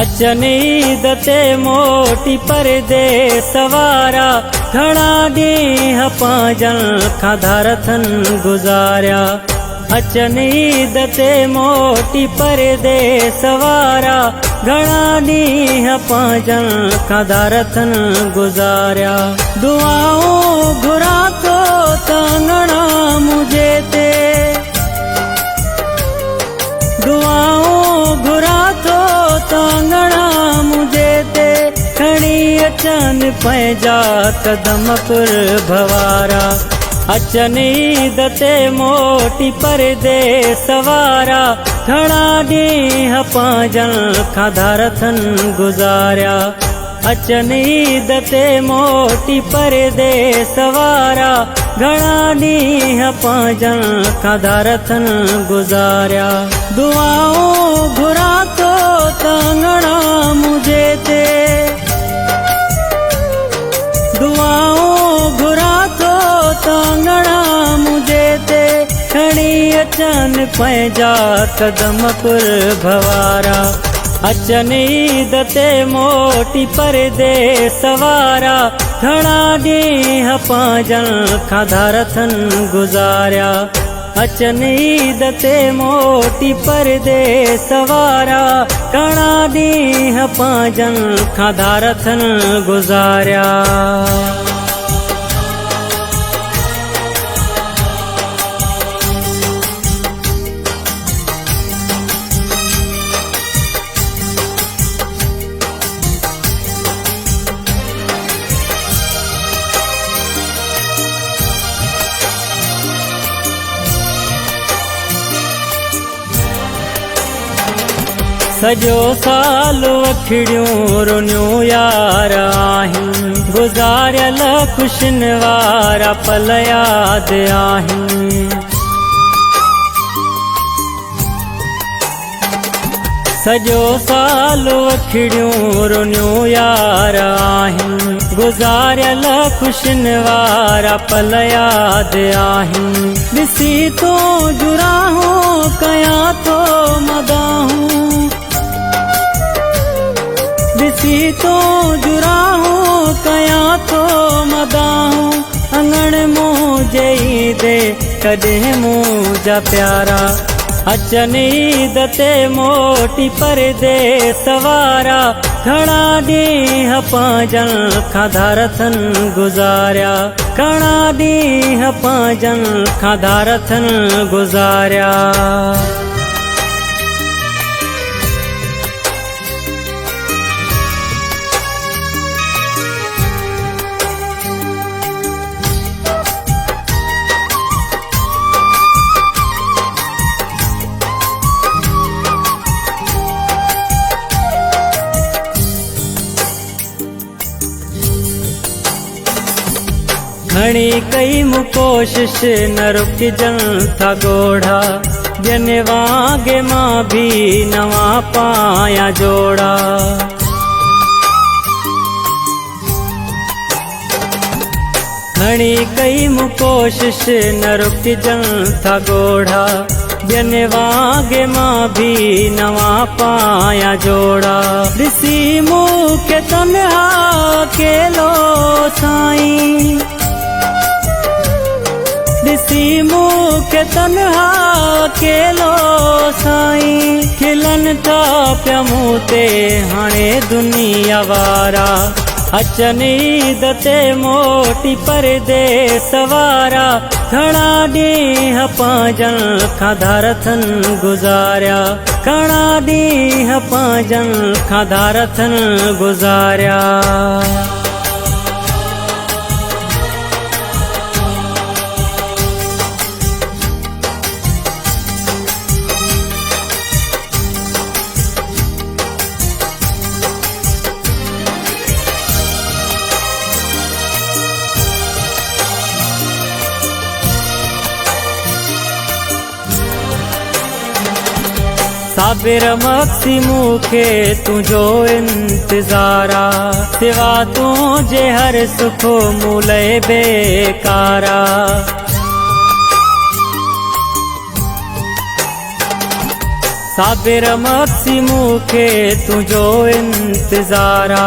अचनि ईद ते मोटी परदेस वारा घणा ॾींहं पंहिंजनि खां धारथनि गुज़ारिया। अचनि ईद ते मोटी परदेस वारा घणा ॾींहं पंहिंजनि खां धारथनि गुज़ारिया। दुआऊं घुरां थो तंगणा मुझे ते, दुआऊं घुरां थो तंगणा मुझे ते, खणी अचनि पंहिंजा कदम कुर्भवारा। अचनि ईद ते मोटी परदेस वारा घणा ॾींहं पंहिंजनि खां धारथनि गुज़ारिया। अचनि ईद ते मोटी परदेस वारा घणा ॾींहं पंहिंजनि खां धारथनि गुज़ारिया। दुआऊं घुरां थो तंगणा मुझे ते, दुआऊं घुरां थो तंगणा मुझे ते, खणी अचनि पंहिंजा कदम कुर्भवारा। अचनि ईद ते मोटी परदेस वारा घणा ॾींहं पंहिंजनि खां धारथनि गुज़ारिया। अचनि ईद ते मोटी परदेस वारा घणा ॾींहं पंहिंजनि खां धारथनि गुज़ारिया। सॼो साल अखिड़ियूं रुनियूं यार आहिनि, गुज़ारियल ख़ुशियुनि वारा पल यादि आहिनि। सॼो साल अखिड़ियूं रुनियूं यार आहिनि, गुज़ारियल ख़ुशियुनि वारा पल यादि आहिनि। ॾिसी तो जुराहूं कयां थो मदाहूं, ॾिसी तो जुराहूं कयां थो मदाहूं, अंगण मुंहिंजे ईदे कॾहिं मुंहिंजा प्यारा। अचनि ईद ते मोटी परदेस वारा घणा ॾींहं पंहिंजनि खां धारथनि गुज़ारिया। घणा ॾींहं पंहिंजनि खां धारथनि गुज़ारिया। घणी कई मूं कोशिश न रुकजनि था ॻोढ़ा, ॿियनि वांगे मां बि नवां पायां जोड़ा। घणी कई मूं कोशिश न रुकजनि था ॻोढ़ा, ॿियनि वांगे मां बि नवां पायां जोड़ा। ॾिसी मूंखे तन्हा अकेलो साईं, ॾिसी मूंखे तन्हा अकेलो साईं, खिलनि था पिया मूं ते हाणे दुनिया वारा। अचनि ईद ते मोटी परदेस वारा घणा ॾींहं पंहिंजनि खां धारथनि गुज़ारिया। घणा ॾींहं पंहिंजनि खां धारथनि गुज़ारिया। साबिर मक्सी मूंखे तुंहिंजो इंतज़ारा, सिवा तुंहिंजे हर सुख मूं लए बेकारा। साबिर मक्सी मूंखे तुंहिंजो इंतज़ारा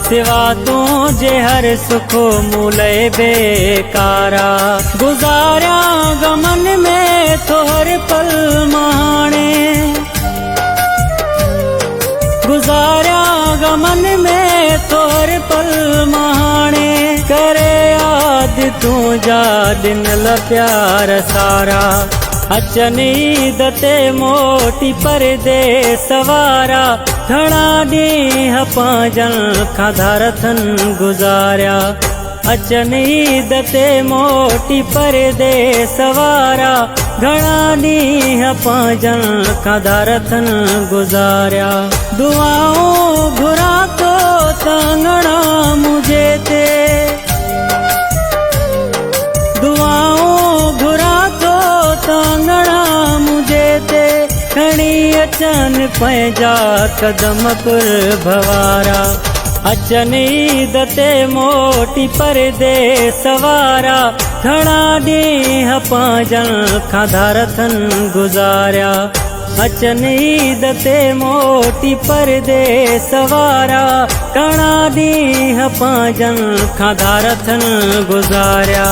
सिवा तुंहिंजे हर सुख मूले बेकारा गुज़ारिया गमन में तो हर पल माणे गुज़ारिया गमन में तो हर पल माणे करे याद तुंहिंजा ॾिनल प्यार सारा अचनि ईद ते मोटी परदेस वारा घणा ॾींहं पंहिंजनि खां धारथनि गुज़ारिया अचनि ईद ते मोटी परदेस वारा घणा ॾींहं पंहिंजनि खां धारथनि गुज़ारिया दुआऊं घुरां थो तंगणा मुझे ते दुआऊं घुरां थो तंगणा मुझे ते खणी अचनि पंहिंजा कदम कुर्भवारा अचनि ईद ते मोटी परदेस वारा घणा ॾींहं पंहिंजनि खां धारथनि गुज़ारिया अचनि ईद ते मोटी परदेस वारा घणा ॾींहं पंहिंजनि खां धारथनि गुज़ारिया।